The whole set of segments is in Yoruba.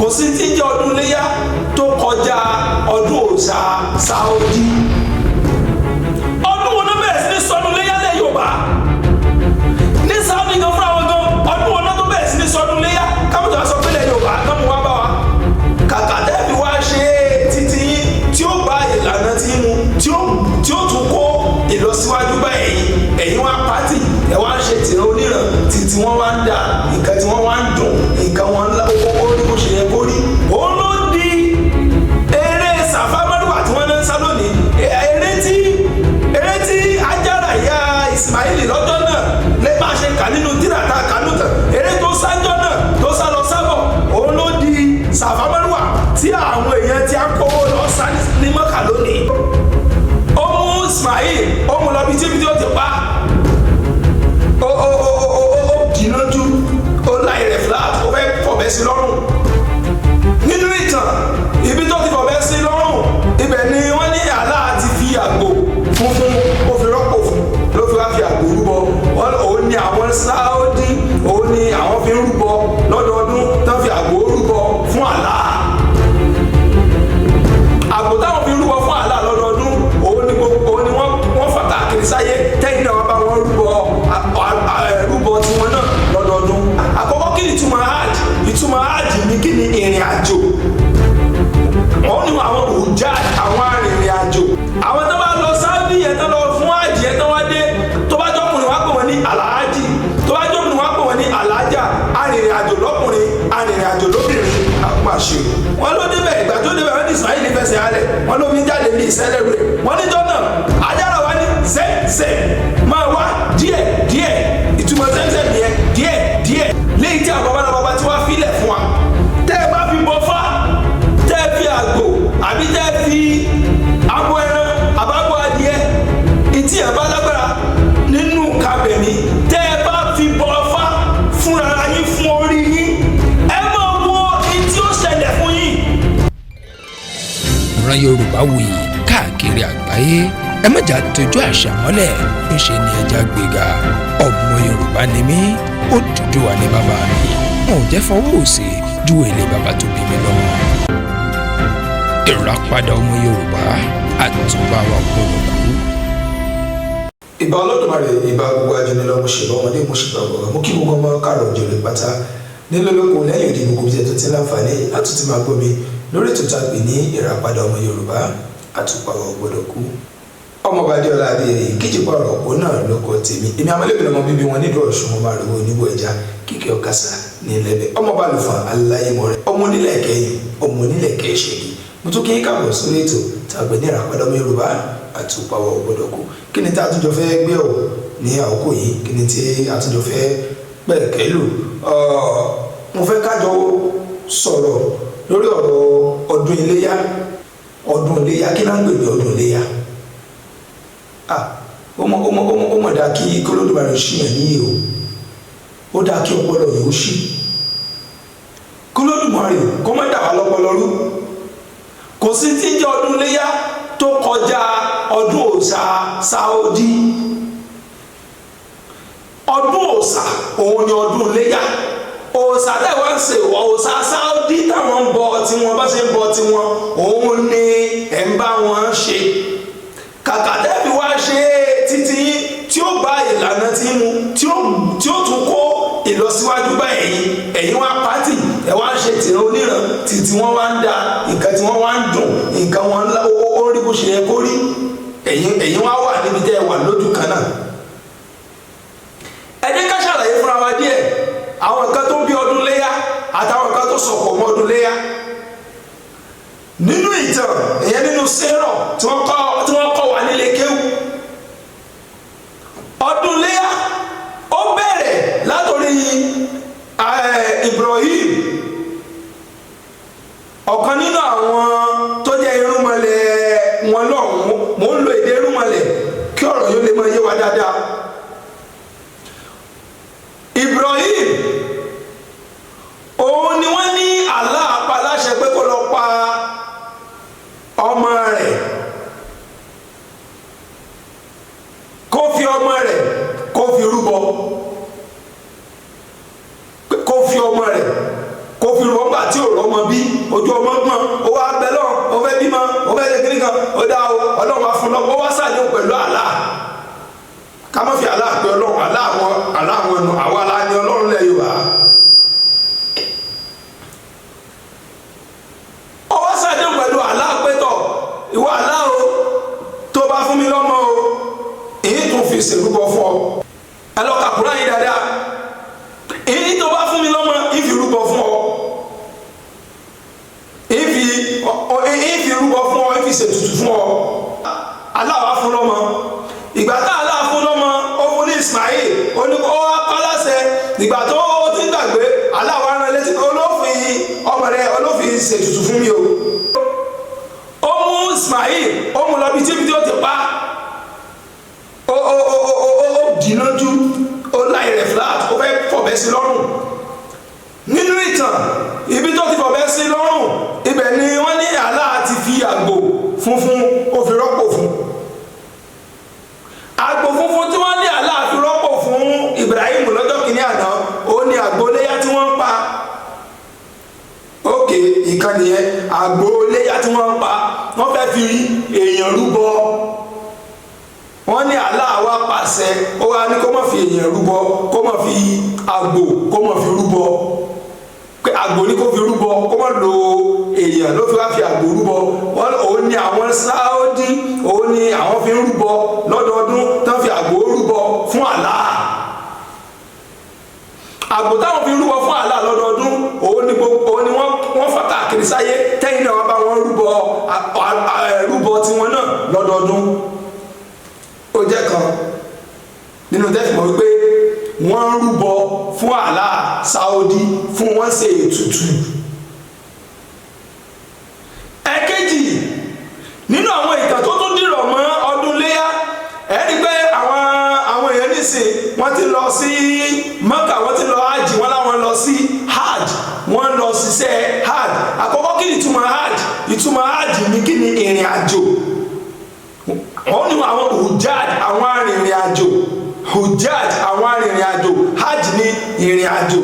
kò sí tí ń jẹ́ ọdún léyà tó kọjá ọdún òòṣà Saudi. ọdún wo ló bẹ̀rẹ̀ sí ní sọdún léyà lẹ́ Yorùbá ní Saudi gan fúnra wọn gan ọdún wo ló tó bẹ̀rẹ̀ sí ní sọdún léyà káwọn tó wá sọ pé lẹ́ Yorùbá náà mú wá bá wa kàkà tẹ́ẹ̀fì wá ṣe títí yín tí ó bá ìlànà tí mu tí ó tún kó ìlọsíwájú bá ẹ̀yin wá pátì ẹ̀ wá ń ṣe tìrán oníran títí wọ́n wá ń dà nǹkan tí wọ́n wá ń dùn nǹkan wọn ńlá ó rí bó ṣe yẹ kó rí. òun ló di eré sàfámọ́dúwà tí wọ́n ń sá lónìí eré tí Ajára ìyá Ismaili lọ́jọ́ náà lè bá ṣe kà nínú tírata kánú tán eré tó sájọ́ náà tó sá lọ sábọ̀ òun ló di sàfámọ́dúwà tí àwọn èèyàn ti á kówó lọ sá ní Mọ́kà lónìí. ó mú Ismail ó mú lọ bí tí ó ti pa ó dìnnàjú ó láì rẹ̀ flat ó fẹ́ fọ̀bẹ sí lọ́rùn. nínú ìtàn ibi tó ti fọ̀bẹ sí lọ́rùn ibẹ̀ ni wọ́n ní Allah ti fi àgbò funfun ó fi rọ́pò fún ló fi wá fi àgbò rúbọ òun ni àwọn Saudi òun ni àwọn fi ń rúbọ lọ́dọọdún tó fi àgbò rúbọ fún Allah. àgbò táwọn fi rúbọ fún Allah lọ́dọọdún òun ni wọ́n fàtà kiri sáyé tẹ́yìn náà wọ́n bá wọn rúbọ tiwọn náà lọ́dọọdún. àkọ́kọ́ kí ni ìtumọ̀ hajj ní kí ni ìrìn àjò. wọ́n ní àwọn òjá àwọn arìnrìn àjò àwọn tó bá lọ Saudi yẹn tó lọ fún hajj yẹn tó wá dé tó bá jọkùnrin wá pè wọ́n ní alhaji tó bá jọkùnrin wá pè wọ́n ní alhaja arìnrìn àjò lọ́kùnrin arìnrìn àjò lóbìnrin àpàṣẹ. wọ́n ló débẹ̀ ìgbà tó débẹ̀ wọ́n ní Ismaili fẹsẹ̀ halẹ̀ wọ́n ló fi jáde ní ìṣẹ́lẹ̀ rẹ̀ wọ́n ní jọ́nà Ajára wá ní zẹ́ẹ̀zẹ́ máa wá díẹ̀ díẹ̀ ìtumọ̀ zẹ́ẹ̀zẹ́ nìyẹn díẹ̀ díẹ̀ léyìí tí àwọn bàbá tí wọ́n filẹ̀ fún wa tẹ́ ẹ bá fi bọ́ fá tẹ́ ẹ fi àgbò àbí tẹ́ ẹ fi abo ẹran àbábọ̀ adìẹ ìtì ẹ̀ bá lágbára nínú kábẹ̀mí tẹ́ ẹ bá fi bọ́ fá fúnra yín fún orí yín ẹ máa wo ìtì ó ṣẹlẹ̀ fún yín. ìran Yorùbáwùyí káàkiri àgbáyé ẹ má jà tójú àṣà mọ́lẹ̀ ńṣe ni ẹja gbéga ọmọ Yorùbá ni mí Odùduwà ni bàbá mi wọn ò jẹ́ fọwọ́ òsì ju èlé bàbá tó bí mi lọ. ìràpadà ọmọ Yorùbá àtúbà wa gbọ́dọ̀ kú. ìbà Olódùmarè ìbà gbogbo ajínilọ mo ṣe lọ́mọdé mo ṣe gbàgbọ́ mo kí gbogbo ọmọ káàrọ̀ òjòrè pátá nílò lóko lẹ́yìn òdì gbogbo bíi ẹ̀ tó ti láǹfààní àtúntì máa gbọ́ mi lórí ètò tá a pè ní ìràpadà ọmọ Yorùbá àtúbà wa gbọ́dọ̀ kú. ọmọọba Adéọlá Adéyẹyè kíjì pààrọ̀ òpó náà lóko tèmi èmi àmọ́lẹ́bìnrin ọmọ bíbí wọn nílùú Ọ̀ṣun mo máa rògbò oníbò ẹja kíkẹ́ ọ̀kasà ní ilẹ̀bẹ̀ ọmọọba àlùfáà aláyémọ̀ rẹ̀ ọmọ onílẹ̀ kẹyìn ọmọ onílẹ̀ kẹṣẹ́gi mo tún kí n káàbọ̀ sórí ètò tàbí ní ìràpadà ọmọ Yorùbá àtúbà wa gbọ́dọ̀ kú kí ni tí a tún jọ fẹ́ gbé ọ̀ ní àkókò yìí kí ni tí a tún jọ fẹ́ pẹ̀kẹ́lù mo fẹ́ kájọ sọ̀rọ̀ lórí ọ̀rọ̀ ọdún iléyá kí náà ń gbègbè ọdún iléyá ó mọ̀ dáa kí kólódùmarè ṣìyàn níyì ó dáa kí ọpọlọ yìí ó ṣì kólódùmarè kó má dà wá lọ́pọlọ rú kò sí tí ń jẹ́ ọdún iléyá tó kọjá ọdún òòṣà Saudi ọdún òòṣà òun ni ọdún iléyá òòṣà tẹ̀wọ́n ń ṣe òòṣà Saudi táwọn ń bọ tiwọn bá ṣe ń bọ tiwọn òun ni ẹ̀ ń bá wọn ṣe kàkà tẹ́bí wá ṣe títí tí ó bá ìlànà tí mu tí ó tún kó ìlọsíwájú bá ẹ̀yin wá pátì ẹ̀ wá ń ṣe tìrán oníran títí wọ́n wá ń da nǹkan tí wọ́n wá ń dùn nǹkan wọn ńlá ó rí bó ṣe yẹ kó rí ẹ̀yin wá wà níbi tẹ́ ẹ wà lójú kan náà. ẹ jẹ́ ká ṣàlàyé fúnra wa díẹ̀ àwọn nǹkan tó bí ọdún léyá àtàwọn nǹkan tó sọ̀pọ̀ mọ́ ọdún léyá nínú ìtàn ìyẹn nínú sẹ́rọ̀ tí wọ́n kọ́ wa nílé kéwù ọdún léyá ó bẹ̀rẹ̀ látòrí Ibrahim ọ̀kan nínú àwọn tó jẹ́ irúnmọlẹ̀ wọn lọ́hùn-ún mò ń lo èdè irúnmọlẹ̀ kí ọ̀rọ̀ yóò lè máa yé wa dáadáa. Ibrahim òun ni wọ́n ní Allah pa láṣẹ pé kó lọ pa ọmọ rẹ̀ kó fi ọmọ rẹ̀ kó fi rúbọ kó fi ọmọ rẹ̀ kó fi rọ̀ ńgbà tí ò rọ́mọ bí ojú ọmọ gbọ́n ó wá bẹ lọ́n ó fẹ́ bímọ ó fẹ́ ṣe kíní kan ó dá o ọlọ́run wá fún lọ́wọ́ ó wá sàdéhùn pẹ̀lú àlá ká má fi àlá pé ọlọ́run àlá àwọn ẹnu àwa la ní ọlọ́run lẹ̀ Yorùbá. ó wá sàdéhùn pẹ̀lú àlá pẹ́tọ̀ ìwọ àlá o tó bá fún mi lọ́mọ o èyí tún fi ṣèlúbọ fún ọ ẹ lọ ka Kùránì yìí dáadáa èyí tó bá fún mi lọ́mọ ìfi rúbọ fún ọ ìfi rúbọ fún ọ ìfi ṣètùtù fún ọ Allah wá fún lọ́mọ ìgbà tá Allah fún lọ́mọ ó fún ní Ismail ó ní kó wá pálásẹ ìgbà tó ó ti ń gbàgbé Allah wá rán létí olófin ọmọ rẹ olófin ṣètùtù fún mi o ó mú Ismail ó mú lọ bí tí ó ti pa ó dì lójú ó láì rẹ̀ flat ó fẹ́ fọ̀bẹ́ sí lọ́rùn nínú ìtàn ibi tó ti fọ̀bẹ́ sí lọ́rùn ibẹ̀ ni wọ́n ní Allah ti fi àgbò funfun ó fi rọ́pò fún àgbò funfun tí wọ́n ní Allah fi rọ́pò fún Ibrahim lọ́jọ́ kìíní àná ó ní àgbò léyà tí wọ́n ń pa ókè ìkànnì yẹn àgbò léyà tí wọ́n ń pa wọ́n fẹ́ fi èèyàn rúbọ wọ́n ní Allah wá pàṣẹ ó wá ní kó má fi èèyàn rúbọ kó má fi àgbò kó má fi rúbọ pé àgbò ní kó fi rúbọ kó má lo èèyàn ló fi wá fi àgbò rúbọ wọ́n òun ní àwọn Sáúdí òun ní àwọn fi ń rúbọ lọ́dọọdún tán fi àgbò rúbọ fún Allah àgbò táwọn fi rúbọ fún Allah lọ́dọọdún òun ní wọ́n fà káàkiri sáyé tẹ́yìn náà wọ́n bá wọn rúbọ tiwọn náà lọ́dọọdún ó jẹ́ kan nínú tẹ́fìmọ̀ wípé wọ́n ń rúbọ fún Allah Saudi fún wọ́n ṣe ètùtù. ẹ̀kejì nínú àwọn ìtàn tó tún dìrọ̀ mọ́ ọdún léyà ẹ rí pé àwọn èèyàn nísìn wọ́n ti lọ sí Mẹ́kà wọ́n ti lọ hajj wọ́n láwọn lọ sí hajj wọ́n lọ ṣiṣẹ́ hajj àkọ́kọ́ kí ni ìtumọ̀ hajj ní kí ni ìrìn àjò wọ́n ní àwọn hujjaj àwọn arìnrìn àjò hujjaj àwọn arìnrìn àjò hajj ní ìrìn àjò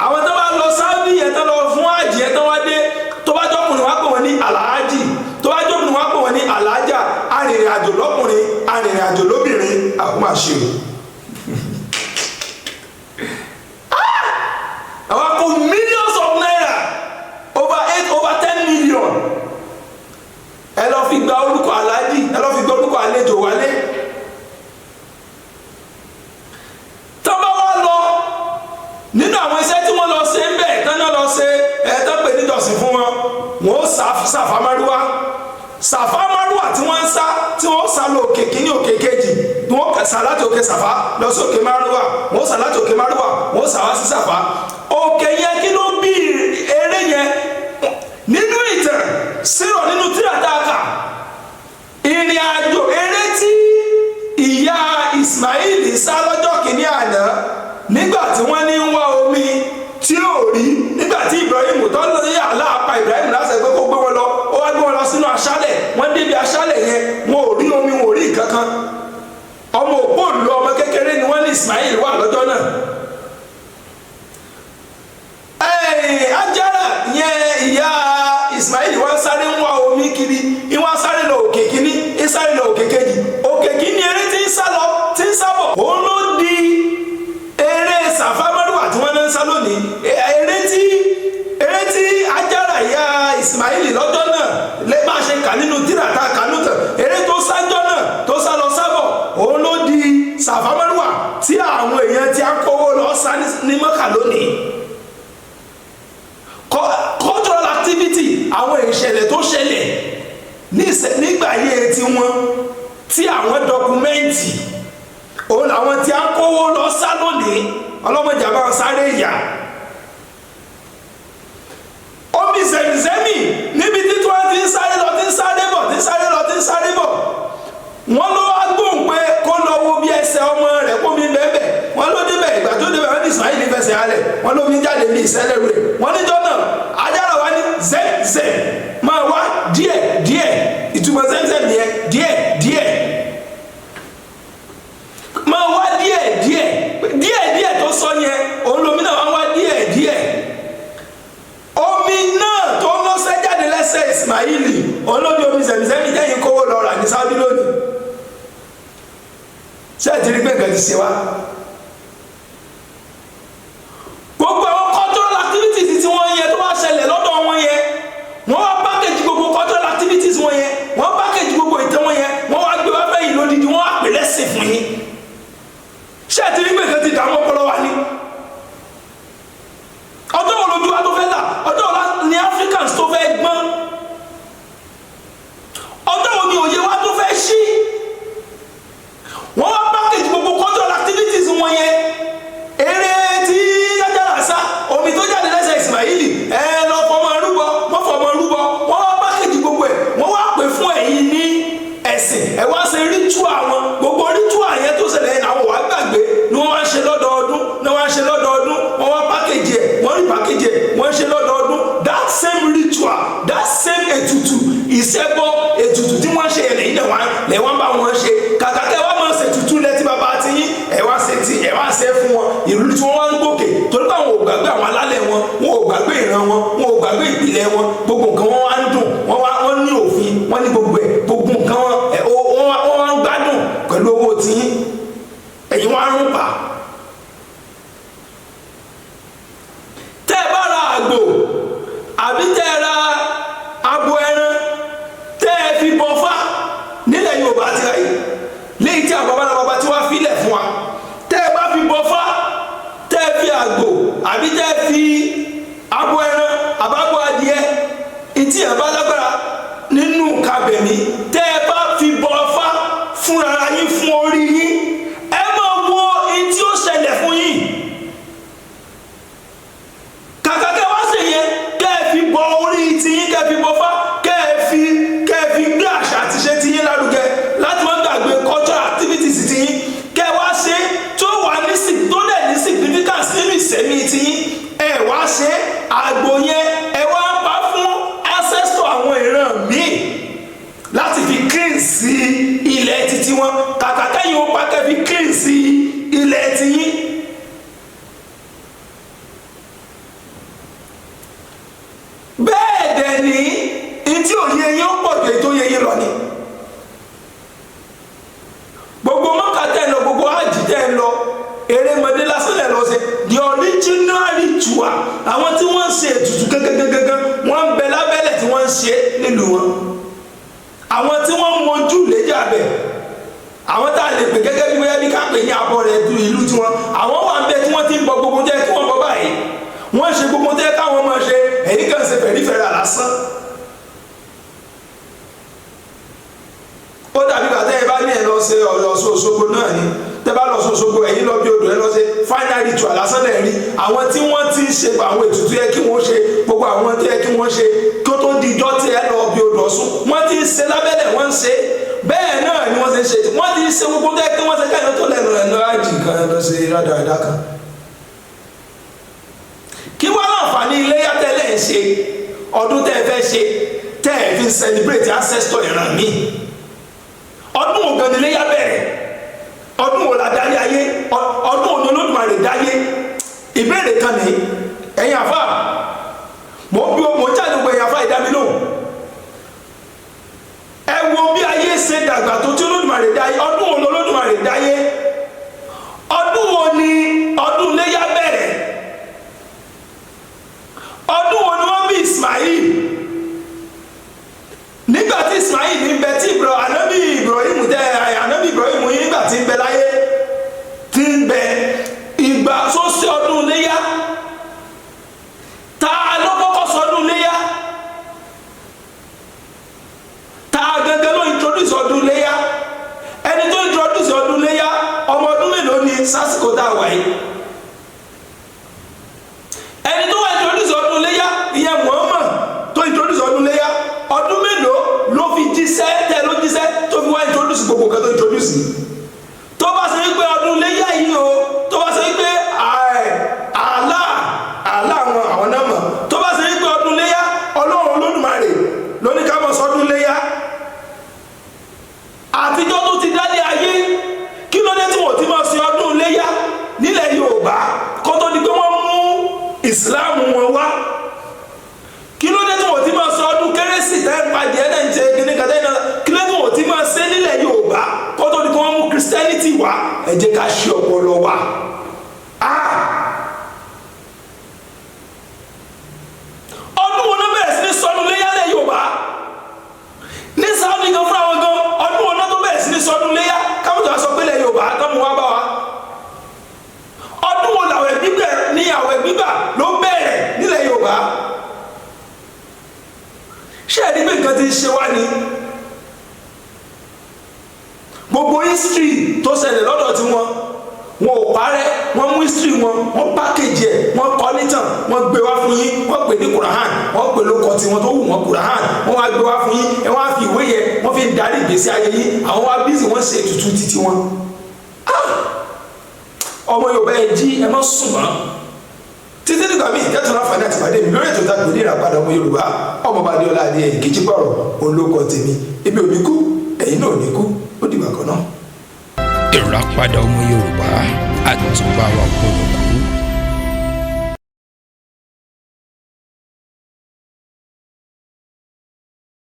àwọn tó bá lọ Saudi yẹn tó lọ fún hajj yẹn tó wá dé tó bá jọkùnrin wá pè wọ́n ní alhaji tó bá jọkùnrin wá pè wọ́n ní alhaja arìnrìn àjò lọ́kùnrin arìnrìn àjò lóbìnrin àkúmàṣe àwọn kò millions of naira over 10 million ẹ lọ fi gba orúkọ aláàjì ẹ lọ fi gba orúkọ àlejò wálé tó bá wá lọ nínú àwọn iṣẹ́ tí wọ́n lọ ṣe ń bẹ̀ tán náà lọ ṣe tán pè níjọsìn fún wọn wọ́n sàfámárúwà tí wọ́n ń sá tí wọ́n sá lọ òkè kíní òkè kejì wọ́n sá láti òkè sàfá lọ sí òkè márúwà wọ́n sá láti òkè márúwà wọ́n sá wá sí sàfá òkè yẹn kí ló bí eré yẹn nínú ìtàn sírọ̀ nínú tíratàkà ìrìn àjò eré tí ìyá Ismail sá lọ́jọ́ kìíní àná nígbà tí wọ́n ní ń wá omi tí ò rí nígbà tí Ibrahim tó lọ sí aláàpá Ibrahim láti ẹgbẹ́ kó gbé wọn lọ ó wá gbé wọn lọ sínú aṣálẹ̀ wọ́n débi aṣálẹ̀ yẹn wọn ò rí omi wọn ò rí kankan ọmọ òpó òlù ọmọ kékeré ni wọ́n ní Ismail wà lọ́jọ́ náà Ajara yẹn ìyá Ismail wọ́n sáré ń wá omi kiri ìwọ́n sáré lọ òkè kíní ìsáré lọ òkè kejì òkè kíní eré tí ń sá lọ tí ń sábọ̀ òun ló di eré sàfámárùwà tí wọ́n ń sá lónìí eré tí Ajara ìyá Ismail lọ́jọ́ náà lè má ṣe kà nínú tírata kanútàn eré tó sájọ́ náà tó sá lọ sábọ̀ òun ló di sàfámárùwà tí àwọn èèyàn ti á kówó lọ sá ní Mẹ́kà lónìí. Cultural activity àwọn ìṣẹ̀lẹ̀ tó ṣẹlẹ̀ nígbà yẹ ti wọn tí àwọn dọkumẹ́ǹtì òun làwọn tí a kówó lọ sá lónìí ọlọ́mọdé àbá sáré ìyá omi zẹ̀mìzẹ́mì níbi tí wọ́n ti ń sáré lọ tí ń sáré bọ̀ tí ń sáré lọ tí ń sáré bọ̀ wọ́n ló wá gbóhùn pé kó lọ wo bí ẹsẹ̀ ọmọ rẹ̀ kó mi bẹ́ẹ̀ wọ́n ló débẹ̀ ìgbà tó débẹ̀ wọ́n ní Ismail fẹsẹ̀ halẹ̀ wọ́n ló mi jáde ní ìṣẹ̀lẹ̀ rẹ̀ wọ́n níjọ́ náà Ajara wa ní zẹ́zẹ́ máa wá díẹ̀ díẹ̀ ìtumọ̀ zẹ́zẹ́ nìyẹn díẹ̀ díẹ̀ máa wá díẹ̀ díẹ̀ díẹ̀ díẹ̀ tó sọ yẹn òun lomi náà wá díẹ̀ díẹ̀ ìlú tí wọ́n wá ń gòkè torí pé àwọn ò gbàgbé àwọn alálẹ̀ wọn wọn ò gbàgbé ìran wọn wọn ò gbàgbé ìpìlẹ̀ wọn gbogbo nǹkan wọn wá ń dùn wọ́n ní òfin wọ́n ní gbogbo ẹ̀ gbogbo nǹkan wọ́n wá ń gbádùn pẹ̀lú owó tiyín ẹ̀yin wọ́n á rún pa. tẹ́ ẹ bá ra àgbò àbí tẹ́ ẹ ra abo ẹran tẹ́ ẹ fi bọ fá nílẹ̀ Yorùbá ti ra yìí léyìí tí àwọn bàbá tí wọ́n filẹ̀ fún wa tẹ́ ẹ bá fi bọ fá tẹ́ ẹ fi àgbò àbí tẹ́ ẹ fi abo ẹran àbábo adìẹ etí ẹ̀ bá lágbára nínú kabẹ̀mí tẹ́ ẹ bá fi bọ fá fúnra yín fún orí yín ẹ máa wo etí ó ṣẹlẹ̀ fún yín kàkà kẹ́ wá sí yẹn kẹ́ ẹ fi bọ orí tiyín kẹ́ ẹ fi bọ fá kẹ́ ẹ fi gbé àṣà àti ṣe tiyín lárugẹ láti má gbàgbé cultural activities tiyín kẹ́ ẹ wá ṣe tó wà ní tó dẹ̀ ní significance nínú ìsẹ̀mí tiyín ẹ wá ṣe àgbò yẹn ẹ wá pa fún ancestor àwọn ìran míì láti fi clean sí ilẹ̀ títí wọn kàkà kẹ́yìn ó pa kẹ́ fi clean sí ilẹ̀ tiyín. bẹ́ẹ̀ dẹ̀ ní etí òye yín ó pọ̀ ju ètò yẹyẹ lọ ni gbogbo mọ́kà tẹ́ ń lọ gbogbo àjì tẹ́ ń lọ erémọdé lásán lẹ̀ lọ sí the original ritual àwọn tí wọ́n ń ṣe ètùtù gángan wọ́n ń bẹ lábẹ́lẹ̀ tí wọ́n ń ṣe nílùú wọn àwọn tí wọ́n ń mojú léjà bẹ̀ àwọn tá a lè pè gẹ́gẹ́ bí wọ́n yẹ bí ká pè ní abọ́ rẹ̀ du ìlú tiwọn àwọn wà ń bẹ tí wọ́n ti ń bọ gbogbo jẹ́ kí wọ́n bọ báyìí wọ́n ṣe gbogbo tẹ́ káwọn máa ṣe èyí kan ṣe fẹ̀rífẹ̀rẹ̀ lásán. ó dàbí bàtẹ́ ẹ bá ní ẹ lọ ṣe ọ̀rọ̀ Òṣogbo náà ni tẹ́ bá lọ sí Òṣogbo ẹ̀yin lọ bí odò ẹ lọ ṣe final ritual lásán lẹ̀ rí àwọn tí wọ́n ti ń ṣe àwọn ètùtù yẹ kí wọ́n ṣe gbogbo àwọn tó yẹ kí wọ́n ṣe kí ó tó di ijọ́ tí ẹ lọ bí odò Ọ̀ṣun wọ́n ti ń ṣe lábẹ́lẹ̀ wọ́n ń ṣe bẹ́ẹ̀ náà ni wọ́n ti ń ṣe wọ́n ti ń ṣe gbogbo tó yẹ kí wọ́n ṣe káyọ̀ tó lẹ́nu ẹ̀ lọ́wọ́ àjì kan lọ ṣe rádaràdà kan. kí wọ́n láǹfààní iléyà tẹ́lẹ̀ ń ṣe ọdún tẹ́ ẹ fẹ́ ṣe tẹ́ ẹ fi ń celebrate ancestor ìran mi ọdún wo gan ni iléyà bẹ̀rẹ̀ ọdún wo la dáyé ayé ọdún wo ni Olódùmarè dáyé ìbéèrè kan ní ẹ̀yin àfà mo ń jáde gbogbo ẹ̀yin àfà ìdámi lóhùn ẹ wo bí ayé ṣe dàgbà tó tí Olódùmarè dáyé ọdún wo ni Olódùmarè dáyé ọdún wo ni ọdún iléyà bẹ̀rẹ̀ ọdún wo ni wọ́n bí Ismail nígbà tí Ismail ń bẹ tí Ànábì Ibrahim yìí nígbà tí ń bẹ láyé tí ń bẹ ìgbà tó ṣe ọdún iléyà ta ló kọ́kọ́ sọ ọdún iléyà ta gẹ́gẹ́ ló introduce ọdún iléyà ẹni tó introduce ọdún iléyà ọmọ ọdún mélòó ni sásìkò tá a wà yìí ẹni tó wà introduce ọdún iléyà ìyẹn Muhammad tó introduce ọdún iléyà ọdún mélòó ló fi jíṣẹ́ tẹ́ ló jíṣẹ́ tó fi wá introduce gbogbo nǹkan tó introduce tó bá ṣe wípé ọdún iléyà yìí o tó bá ṣe wípé àlá àwọn náà mọ̀ tó bá ṣe wípé ọdún iléyà Ọlọ́run Olódùmarè ló ní ká mọ̀ sọdún iléyà àtijọ́ tó ti dálé ayé kí ló dé tí wọ́n ti máa ṣe ọdún iléyà nílẹ̀ Yorùbá kó tó di pé wọ́n mú ìsìláàmù wọn wá kí ló dé tí wọ́n ti máa ṣe ọdún kérésì tẹ́ ń pa jẹ́ ẹ̀ ń ṣe kíní kàtẹ́ iná kí ló dé tí wọ́n ti máa ṣe nílẹ̀ Yorùbá kó tó di pé wọ́n mú Christianity wá ẹ jẹ́ ká ṣe ọpọlọ wa. ọdún wo ló bẹ̀rẹ̀ sí ní sọdún léyà Yorùbá ní Saudi gan fúnra wọn gan ọdún wo ló tó bẹ̀rẹ̀ sí ní sọdún léyà káwọn tó wá sọ pé lẹ̀ Yorùbá tó mú wá bá wa ọdún wo làwẹ̀ gbígbẹ̀ ní àwẹ̀ gbígbà ló bẹ̀rẹ̀ nílẹ̀ Yorùbá ṣé ẹni pé nǹkan ti ń ṣe wá ni gbogbo history tó ṣẹlẹ̀ lọ́dọ̀ tí wọn ò parẹ́ wọ́n mú history wọ́n package ẹ̀ wọ́n kọ́ nítàn wọ́n gbé wá fún yín wọ́n pè ní Quran wọ́n pè lóko tí wọ́n tó wù wọ́n Quran wọ́n wá gbé wá fún yín ẹ̀ wọ́n á fi ìwé yẹn wọ́n fi ń darí ìgbésí ayé yín àwọn wá bísí wọ́n ṣe ètùtù títí wọn. ọmọ Yorùbá ẹ jí ẹ má sùn mọ́ títí nígbà míì ìkẹ́tù náà fàdé àtìpàdé mi lórí ètò ìtàkùn ní ìràpadà ọmọ Yorùbá ọmọ bá Adéọlá adé Ìkejì Gbọ̀rọ̀ olóko tèmi ebi ò ní kú ẹ̀yin náà ò ní kú ó dìgbà kan náà. ìràpadà ọmọ Yorùbá àtúbà wa gbọdọ̀ kù.